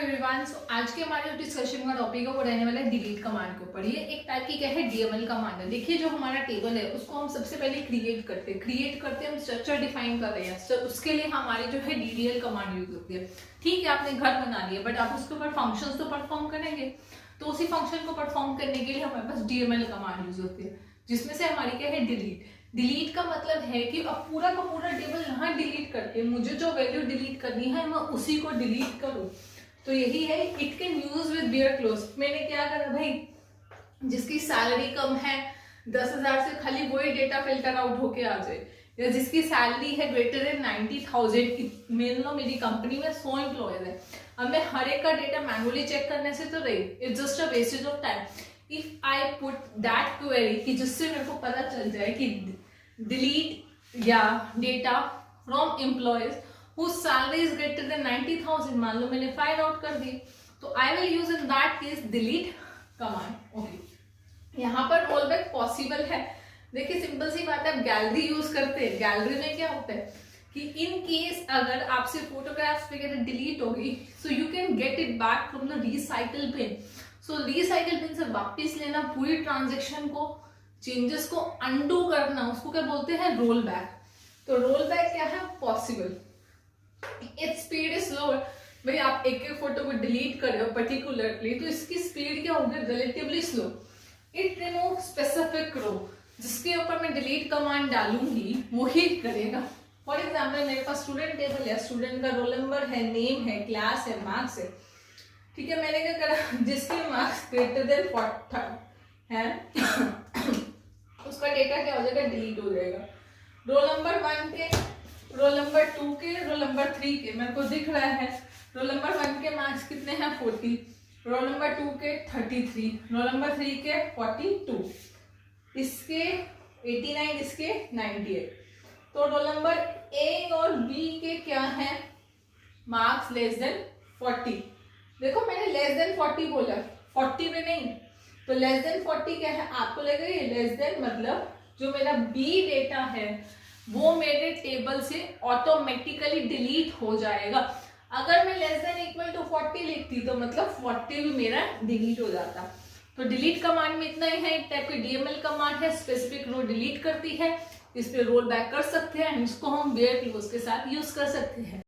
Everyone. सो आज के हमारे जो डिस्कशन का टॉपिक है वो रहने वाला है डिलीट कमांड के ऊपर। ये एक टाइप की क्या है, डीएमएल कमांड है। देखिए जो हमारा टेबल है उसको हम सबसे पहले क्रिएट करते हम स्ट्रक्चर डिफाइन कर रहे हैं। तो उसके लिए हमारी जो है डीडीएल कमांड यूज होती है। ठीक है, आपने घर बना लिया बट आप उसके ऊपर फंक्शंस तो परफॉर्म करेंगे, तो उसी फंक्शन को परफॉर्म करने के लिए हमारे पास डीएमएल कमांड यूज होती है, जिसमें से हमारी क्या है डिलीट। डिलीट का मतलब है कि अब पूरा का पूरा टेबल यहाँ डिलीट करके मुझे जो वैल्यू डिलीट करनी है मैं उसी को डिलीट करूँ। तो यही है it can use with beer close. मैंने क्या करा भाई, जिसकी सैलरी कम है 10,000 से खाली वही डेटा फिल्टर आउट होके आ जाए, या जिसकी सैलरी है ग्रेटर देन 90,000। मान लो मेरी कंपनी में 100 एम्प्लॉयज है, अब मैं हर एक का डेटा मैनुअली चेक करने से तो रही, it's just a wastage of time. If I put that query कि जिससे मेरे को पता चल जाए कि डिलीट या data from employees whose salary is greater than 90,000, मान लो मैंने फाइंड आउट कर दी, तो I will use in that case delete command. Okay, यहाँ पर रोल बैक पॉसिबल है। देखिए सिंपल सी बात है, आप गैलरी यूज करते हैं। गैलरी में क्या होता है कि इन केस अगर आपसे फोटोग्राफ्स वगैरह डिलीट होगी, so you can get it back from the recycle pin. So recycle pin से वापिस लेना, पूरी ट्रांजेक्शन को, चेंजेस को अनडू करना, उसको क्या बोलते हैं, रोल बैक। तो रोल बैक क्या है, possible. Its speed is slower. भाई आप एक एक फोटो को डिलीट कर रहे हो पर्टिकुलरली, तो इसकी स्पीड क्या होगी, relatively slow. It remove specific row, जिसके ऊपर मैं डिलीट कमांड डालूंगी वही करेगा। फॉर एग्जाम्पल मेरे पास स्टूडेंट टेबल है, स्टूडेंट का रोल नंबर है, नेम है, क्लास है, मार्क्स है। ठीक है, मैंने क्या करा, जिसके मार्क्स ग्रेटर देन 40 है उसका डेटा क्या हो जाएगा, डिलीट हो जाएगा। रोल नंबर 1 के, रोल नंबर 2 के, रोल नंबर 3 के, मेरे को दिख रहा है रोल नंबर 1 के मार्क्स कितने हैं, 40, रोल नंबर 2 के 33, रोल नंबर 3 के 42, इसके 89, इसके 98। तो रोल नंबर ए और बी के क्या है, मार्क्स लेस देन 40। देखो मैंने लेस देन 40 बोला, 40 में नहीं, तो लेस देन 40 क्या है, आपको लगेगा ये लेस देन मतलब जो मेरा बी डेटा है वो मेरे टेबल से ऑटोमेटिकली डिलीट हो जाएगा। अगर मैं लेस देन इक्वल टू 40 लिखती तो मतलब 40 भी मेरा डिलीट हो जाता। तो डिलीट कमांड में इतना ही है, एक टाइप की डीएमएल कमांड है, स्पेसिफिक रो डिलीट करती है, इस पे रोल बैक कर सकते हैं, इसको हम वेयर क्लोज के साथ यूज कर सकते हैं।